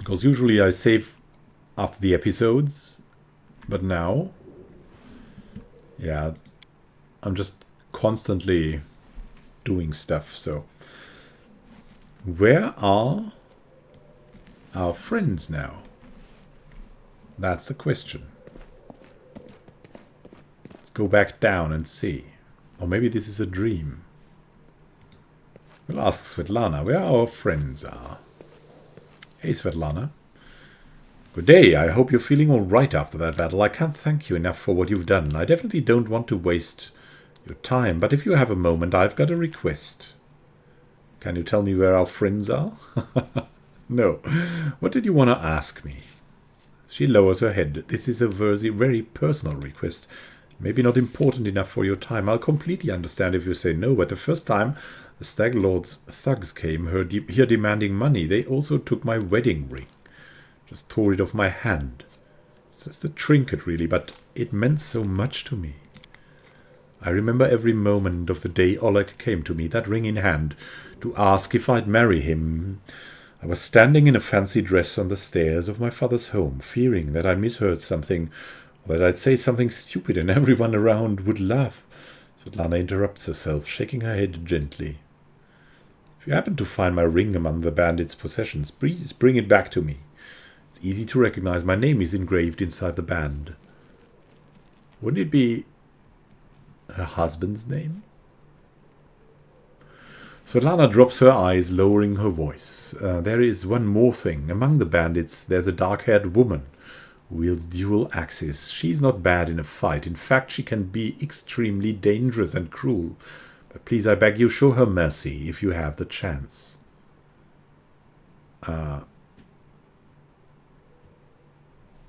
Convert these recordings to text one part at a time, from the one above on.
Because usually I save after the episodes, but now, yeah, I'm just constantly doing stuff. So, where are our friends now? That's the question. Let's go back down and see. Or maybe this is a dream. We'll ask Svetlana where our friends are. Hey, Svetlana. Good day. I hope you're feeling all right after that battle. I can't thank you enough for what you've done. I definitely don't want to waste your time, but if you have a moment, I've got a request. Can you tell me where our friends are? No. What did you want to ask me? She lowers her head. This is a very personal request. Maybe not important enough for your time. I'll completely understand if you say no, but the first time the Stag Lord's thugs came here demanding money, they also took my wedding ring. Just tore it off my hand. It's just a trinket, really, but it meant so much to me. I remember every moment of the day Oleg came to me, that ring in hand, to ask if I'd marry him. I was standing in a fancy dress on the stairs of my father's home, fearing that I misheard something, or that I'd say something stupid and everyone around would laugh. Svetlana interrupts herself, shaking her head gently. If you happen to find my ring among the bandits' possessions, please bring it back to me. It's easy to recognize. My name is engraved inside the band. Wouldn't it be her husband's name? Svetlana drops her eyes, lowering her voice. There is one more thing. Among the bandits, there's a dark-haired woman who wields dual axes. She's not bad in a fight. In fact, she can be extremely dangerous and cruel. But please, I beg you, show her mercy if you have the chance. All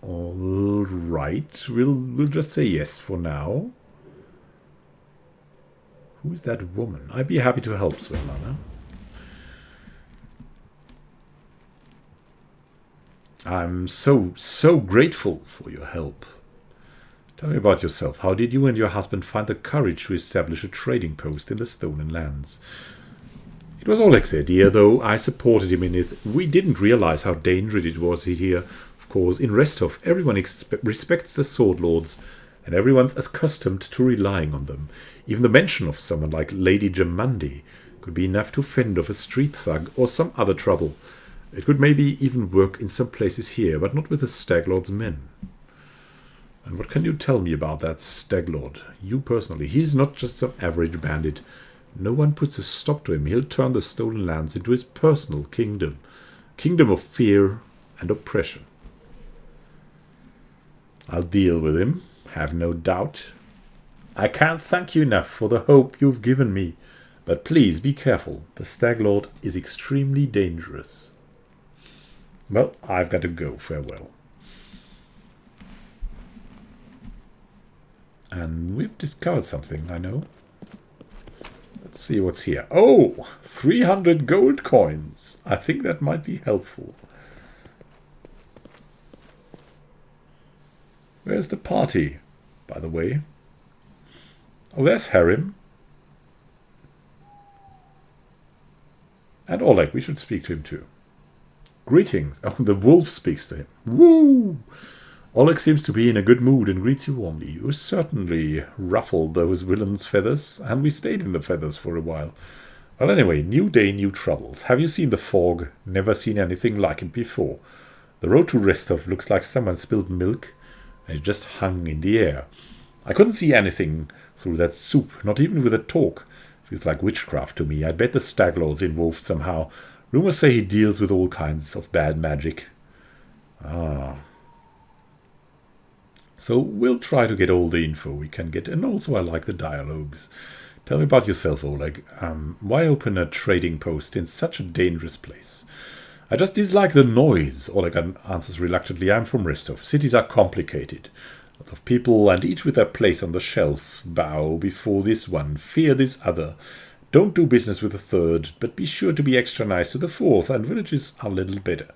right. We'll just say yes for now. Who is that woman? I'd be happy to help, Svetlana. I'm so grateful for your help. Tell me about yourself. How did you and your husband find the courage to establish a trading post in the Stolen Lands? It was Oleg's idea, though I supported him in it. We didn't realize how dangerous it was here. Of course, in Restov, everyone respects the sword lords, and everyone's accustomed to relying on them. Even the mention of someone like Lady Gemandi could be enough to fend off a street thug or some other trouble. It could maybe even work in some places here, but not with the Stag Lord's men. And what can you tell me about that Stag Lord? You personally. He's not just some average bandit. No one puts a stop to him. He'll turn the Stolen Lands into his personal kingdom. Kingdom of fear and oppression. I'll deal with him, have no doubt. I can't thank you enough for the hope you've given me. But please be careful. The Stag Lord is extremely dangerous. Well, I've got to go. Farewell. And we've discovered something, I know. Let's see what's here. Oh, 300 gold coins. I think that might be helpful. Where's the party, by the way? Oh, there's Harrim. And Oleg, we should speak to him too. Greetings. Oh, the wolf speaks to him. Woo! Oleg seems to be in a good mood and greets you warmly. You certainly ruffled those villains' feathers, and we stayed in the feathers for a while. Well, anyway, new day, new troubles. Have you seen the fog? Never seen anything like it before. The road to Restov looks like someone spilled milk, and it just hung in the air. I couldn't see anything through that soup, not even with a talk. Feels like witchcraft to me. I bet the Stag Lord's involved somehow. Rumors say he deals with all kinds of bad magic. Ah. So we'll try to get all the info we can get, and also I like the dialogues. Tell me about yourself, Oleg. Why open a trading post in such a dangerous place? I just dislike the noise, Oleg answers reluctantly. I'm from Restov. Cities are complicated. Lots of people, and each with their place on the shelf. Bow before this one, fear this other. Don't do business with the third, but be sure to be extra nice to the fourth, and villages are a little better.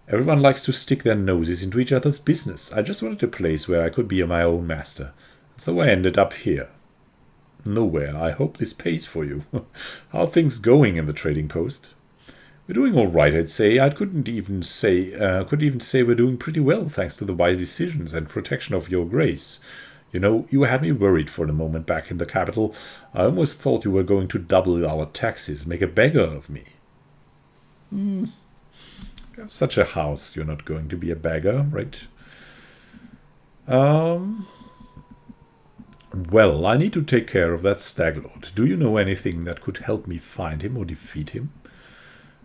Everyone likes to stick their noses into each other's business. I just wanted a place where I could be my own master. So I ended up here. Nowhere. I hope this pays for you. How are things going in the trading post? We're doing all right, I'd say. I couldn't even say we're doing pretty well, thanks to the wise decisions and protection of your grace. You know, you had me worried for the moment back in the capital. I almost thought you were going to double our taxes, make a beggar of me. You have such a house, you're not going to be a beggar, right? Well, I need to take care of that Staglord. Do you know anything that could help me find him or defeat him?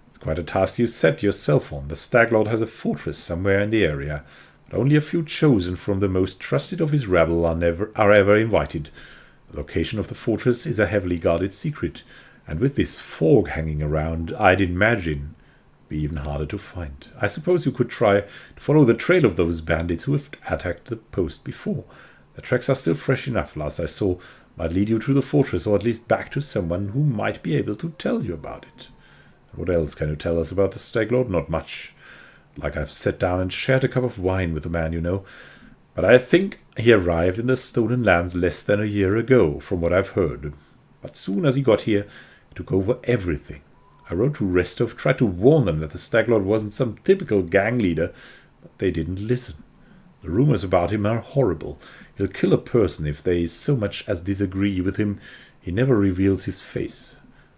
It's quite a task you set yourself on. The Staglord has a fortress somewhere in the area, but only a few chosen from the most trusted of his rabble are ever invited. The location of the fortress is a heavily guarded secret, and with this fog hanging around, I'd imagine it'd be even harder to find. I suppose you could try to follow the trail of those bandits who have attacked the post before. The tracks are still fresh enough, last I saw, might lead you to the fortress, or at least back to someone who might be able to tell you about it. What else can you tell us about the Staglord? Not much. Like I've sat down and shared a cup of wine with the man, you know. But I think he arrived in the Stolen Lands less than a year ago, from what I've heard. But soon as he got here, he took over everything. I wrote to Restov, tried to warn them that the Staglord wasn't some typical gang leader, but they didn't listen. The rumors about him are horrible. He'll kill a person if they so much as disagree with him. He never reveals his face.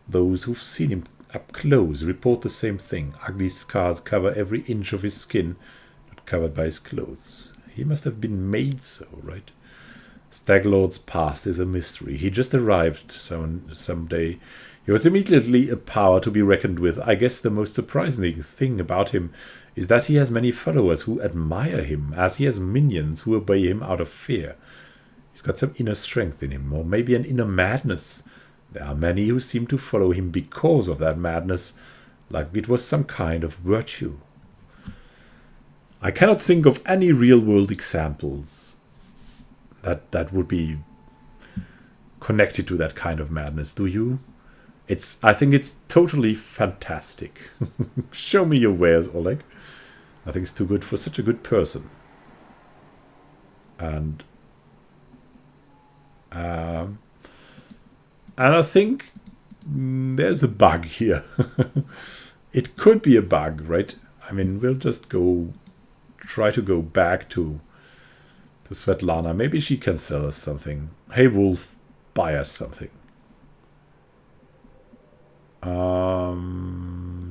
Those who've seen him up close report the same thing. Ugly scars cover every inch of his skin, not covered by his clothes. He must have been made so, right? Staglord's past is a mystery. He just arrived someday. He was immediately a power to be reckoned with. I guess the most surprising thing about him is that he has many followers who admire him, as he has minions who obey him out of fear. He's got some inner strength in him, or maybe an inner madness. There are many who seem to follow him because of that madness, like it was some kind of virtue. I cannot think of any real-world examples that would be connected to that kind of madness, do you? I think it's totally fantastic. Show me your wares, Oleg. Nothing's too good for such a good person. And I think there's a bug here. It could be a bug, right? I mean, we'll just try to go back to Svetlana. Maybe she can sell us something. Hey, Wolf, buy us something.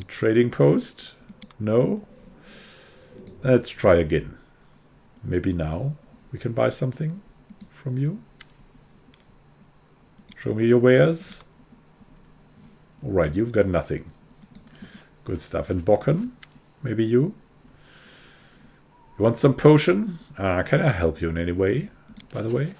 Trading post? No? Let's try again. Maybe now we can buy something from you. Show me your wares. Alright, you've got nothing. Good stuff. And Bokken? Maybe you? You want some potion? Can I help you in any way, by the way?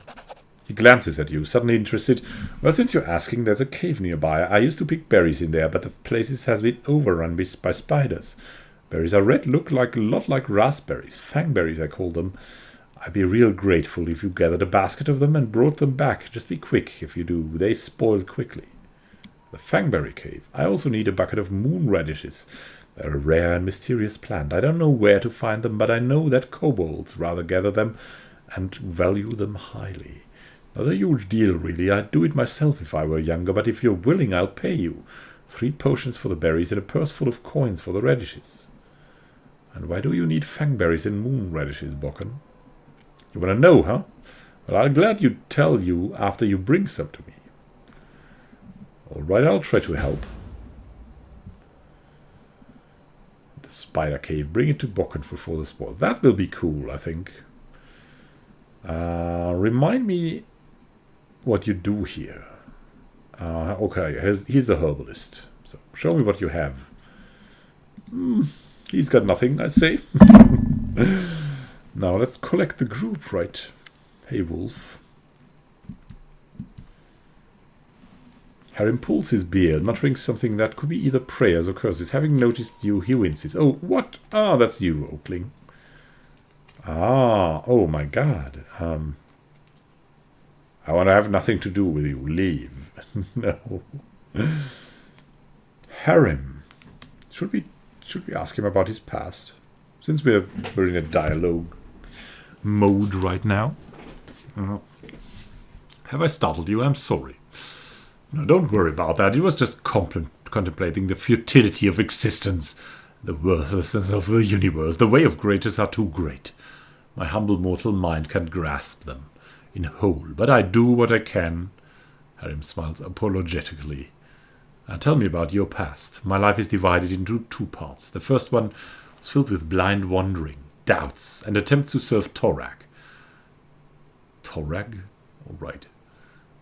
He glances at you, suddenly interested. Well, since you're asking, there's a cave nearby. I used to pick berries in there, but the place has been overrun by spiders. Berries are red, look a lot like raspberries. Fangberries, I call them. I'd be real grateful if you gathered a basket of them and brought them back. Just be quick if you do. They spoil quickly. The Fangberry Cave. I also need a bucket of moon radishes. They're a rare and mysterious plant. I don't know where to find them, but I know that kobolds rather gather them and value them highly. Not a huge deal, really. I'd do it myself if I were younger, but if you're willing, I'll pay you. 3 potions for the berries and a purse full of coins for the radishes. And why do you need fangberries and moon radishes, Bokken? You want to know, huh? Well, I'll gladly tell you after you bring some to me. All right, I'll try to help. The spider cave. Bring it to Bokken before the spoil. That will be cool, I think. Remind me what you do here. Okay, he's the herbalist. So show me what you have. He's got nothing, I'd say. Now let's collect the group, right? Hey, Wolf. Harrim pulls his beard, muttering something that could be either prayers or curses. Having noticed you, he winces. Oh, what? Ah, that's you, Oakling. Ah, oh my god. I want to have nothing to do with you. Leave. No. Harrim. Should we ask him about his past? Since we're in a dialogue mode right now. Have I startled you? I'm sorry. No, don't worry about that. It was just contemplating the futility of existence, the worthlessness of the universe. The way of greatness are too great. My humble mortal mind can't grasp them in whole, but I do what I can. Harrim smiles apologetically. Tell me about your past. My life is divided into two parts. The first one was filled with blind wandering, doubts, and attempts to serve Torag. Torag? All right.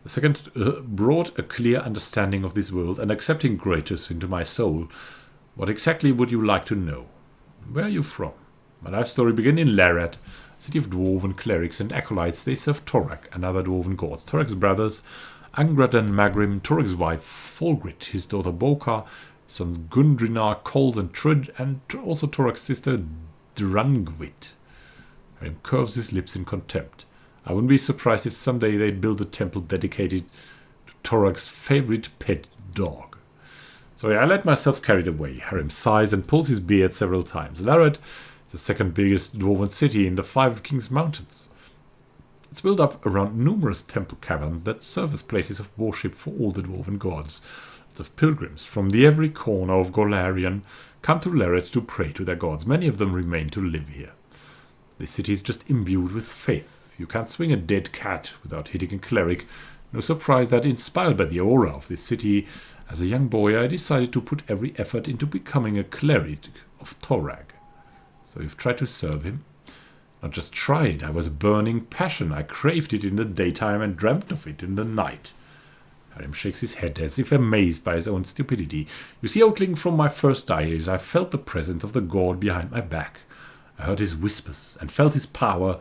The second brought a clear understanding of this world and accepting greatness into my soul. What exactly would you like to know? Where are you from? My life story began in Larat, a city of dwarven clerics and acolytes. They serve Torag and other dwarven gods. Torag's brothers, Angrad and Magrim, Torag's wife, Folgrit, his daughter Boka, his sons Gundrinar, Cols and Trud, and also Torag's sister Drangvit. Harrim curves his lips in contempt. I wouldn't be surprised if someday they'd build a temple dedicated to Torag's favorite pet dog. Sorry, I let myself carried away. Harrim sighs and pulls his beard several times. Larat is the second biggest dwarven city in the Five Kings Mountains. It's built up around numerous temple caverns that serve as places of worship for all the dwarven gods. Lots of pilgrims from every corner of Golarion come to Larat to pray to their gods. Many of them remain to live here. This city is just imbued with faith. You can't swing a dead cat without hitting a cleric. No surprise that, inspired by the aura of this city, as a young boy I decided to put every effort into becoming a cleric of Torag. So you've tried to serve him? Not just tried, I was a burning passion. I craved it in the daytime and dreamt of it in the night. Harrim shakes his head as if amazed by his own stupidity. You see, Oleg, from my first years I felt the presence of the god behind my back. I heard his whispers and felt his power.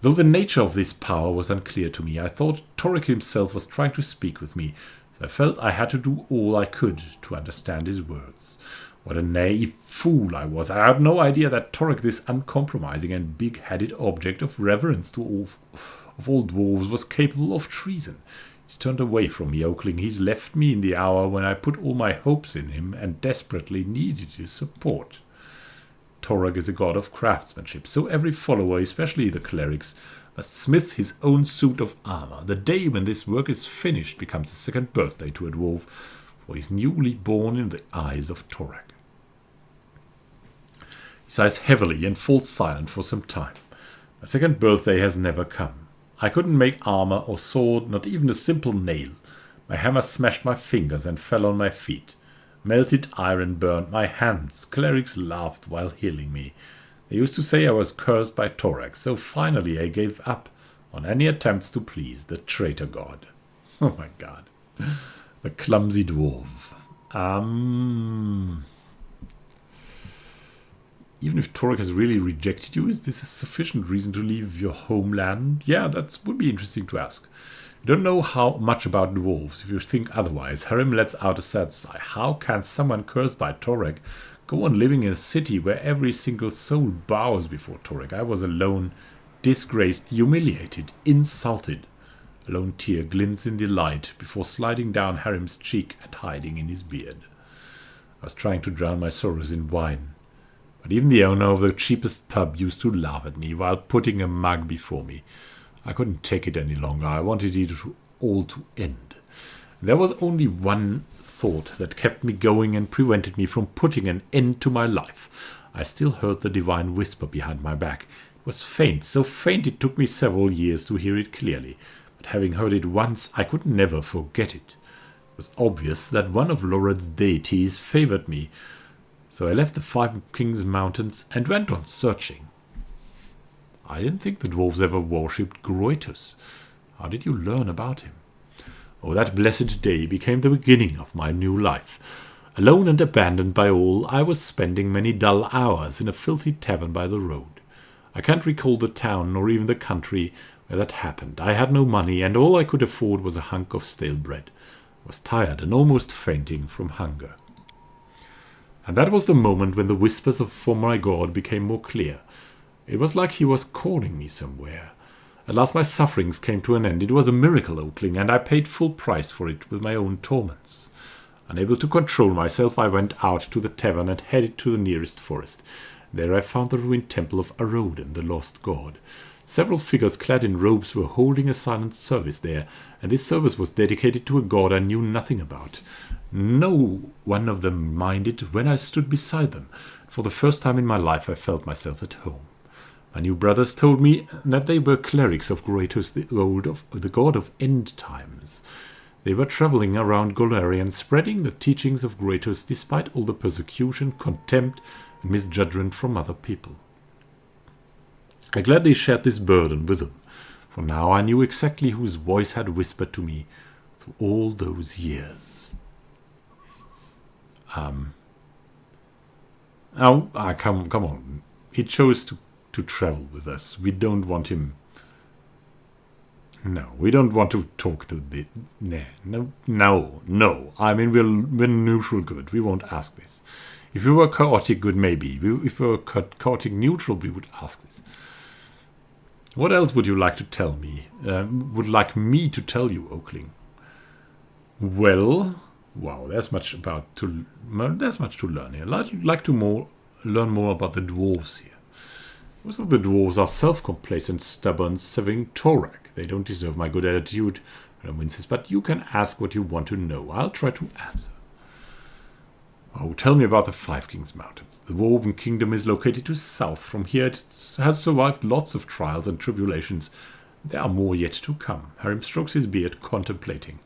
Though the nature of this power was unclear to me, I thought Torag himself was trying to speak with me, so I felt I had to do all I could to understand his words. What a naive fool I was. I had no idea that Torag, this uncompromising and big-headed object of reverence to all dwarves, was capable of treason. He's turned away from me, Oleg. He's left me in the hour when I put all my hopes in him and desperately needed his support. Torag is a god of craftsmanship, so every follower, especially the clerics, must smith his own suit of armor. The day when this work is finished becomes a second birthday to a dwarf, for he is newly born in the eyes of Torag. He sighs heavily and falls silent for some time. My second birthday has never come. I couldn't make armor or sword, not even a simple nail. My hammer smashed my fingers and fell on my feet. Melted iron burned my hands. Clerics laughed while healing me. They used to say I was cursed by Torag, so finally I gave up on any attempts to please the traitor god. Oh my god. The clumsy dwarf. Even if Torag has really rejected you, is this a sufficient reason to leave your homeland? Yeah, that would be interesting to ask. You don't know how much about dwarves if you think otherwise. Harrim lets out a sad sigh. How can someone cursed by Torag go on living in a city where every single soul bows before Torag? I was alone, disgraced, humiliated, insulted. A lone tear glints in the light before sliding down Harrim's cheek and hiding in his beard. I was trying to drown my sorrows in wine, but even the owner of the cheapest pub used to laugh at me while putting a mug before me. I couldn't take it any longer. I wanted it all to end. There was only one thought that kept me going and prevented me from putting an end to my life. I still heard the divine whisper behind my back. It was faint, so faint it took me several years to hear it clearly. But having heard it once, I could never forget it. It was obvious that one of Lorad's deities favored me, so I left the Five Kings Mountains and went on searching. I didn't think the dwarves ever worshipped Groitus. How did you learn about him? Oh, that blessed day became the beginning of my new life. Alone and abandoned by all, I was spending many dull hours in a filthy tavern by the road. I can't recall the town nor even the country where that happened. I had no money, and all I could afford was a hunk of stale bread. I was tired and almost fainting from hunger. And that was the moment when the whispers for my god became more clear. It was like he was calling me somewhere. At last my sufferings came to an end. It was a miracle, Oleg, and I paid full price for it with my own torments. Unable to control myself, I went out to the tavern and headed to the nearest forest. There I found the ruined temple of Aroden, the lost god. Several figures clad in robes were holding a silent service there, and this service was dedicated to a god I knew nothing about. No one of them minded when I stood beside them. For the first time in my life I felt myself at home. My new brothers told me that they were clerics of Kratos, the god of end times. They were traveling around Golarion, spreading the teachings of Kratos despite all the persecution, contempt, and misjudgment from other people. I gladly shared this burden with them, for now I knew exactly whose voice had whispered to me through all those years. Come on. He chose to travel with us. We don't want him. No, we don't want to talk to the. No. I mean, we're neutral good. We won't ask this. If we were chaotic good, maybe. If we were chaotic neutral, we would ask this. What else would you like to tell me? Would like me to tell you, Oakling? Well, wow, there's much to learn here. I'd like to learn more about the dwarves here. Most of the dwarves are self-complacent, stubborn, severing Torak. They don't deserve my good attitude, but you can ask what you want to know. I'll try to answer. Oh, tell me about the Five Kings Mountains. The Woven Kingdom is located to south from here. It has survived lots of trials and tribulations. There are more yet to come. Harrim strokes his beard, contemplating.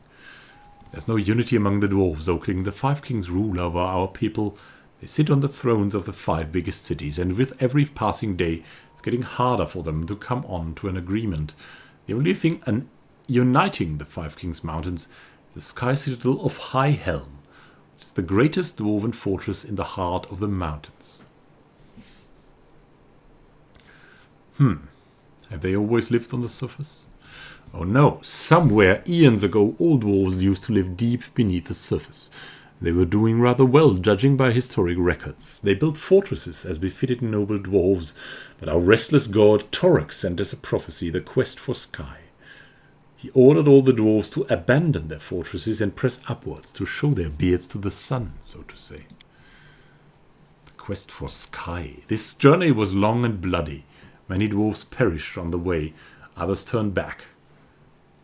There's no unity among the dwarves, Oakling. The Five Kings rule over our people. They sit on the thrones of the 5 biggest cities, and with every passing day, it's getting harder for them to come on to an agreement. The only thing uniting the Five Kings Mountains is the sky citadel of High Helm. It's the greatest dwarven fortress in the heart of the mountains. Have they always lived on the surface? Oh no, somewhere eons ago all dwarves used to live deep beneath the surface. They were doing rather well, judging by historic records. They built fortresses as befitted noble dwarves, but our restless god Torak sent us a prophecy, the quest for sky. He ordered all the dwarves to abandon their fortresses and press upwards to show their beards to the sun, so to say. The quest for sky. This journey was long and bloody. Many dwarves perished on the way, others turned back.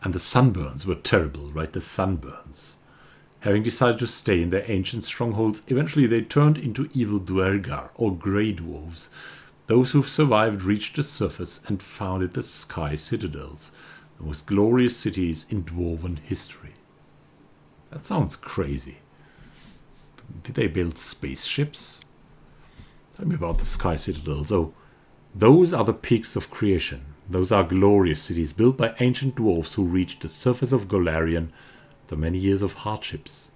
And the sunburns were terrible, right? The sunburns. Having decided to stay in their ancient strongholds, eventually they turned into evil Dwergar, or grey dwarves. Those who survived reached the surface and founded the Sky Citadels, the most glorious cities in dwarven history. That sounds crazy. Did they build spaceships? Tell me about the Sky Citadels. Oh, those are the peaks of creation. Those are glorious cities built by ancient dwarves who reached the surface of Golarion after many years of hardships.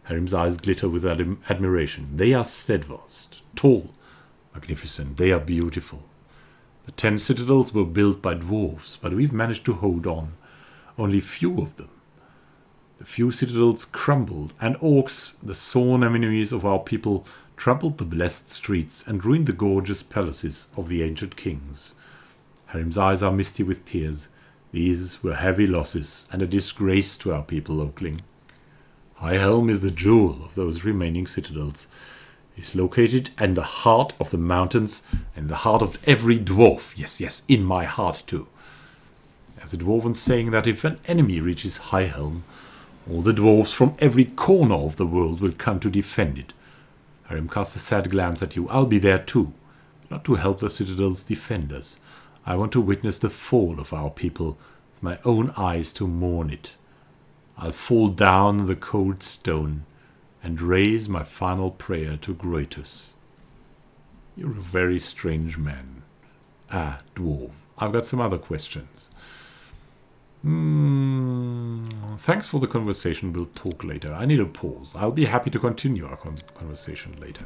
Harrim's eyes glitter with admiration. They are steadfast, tall, magnificent. They are beautiful. The 10 citadels were built by dwarves, but we've managed to hold on. Only few of them. The few citadels crumbled, and orcs, the sworn enemies of our people, trampled the blessed streets and ruined the gorgeous palaces of the ancient kings. Harrim's eyes are misty with tears. These were heavy losses and a disgrace to our people, Oakling. High Helm is the jewel of those remaining citadels. It is located in the heart of the mountains and the heart of every dwarf. Yes, in my heart too. There's a dwarven saying that if an enemy reaches High Helm, all the dwarves from every corner of the world will come to defend it. Harrim casts a sad glance at you. I'll be there too, not to help the citadel's defenders. I want to witness the fall of our people with my own eyes to mourn it. I'll fall down the cold stone and raise my final prayer to Kratos. You're a very strange man. Dwarf. I've got some other questions. Thanks for the conversation. We'll talk later. I need a pause. I'll be happy to continue our conversation later.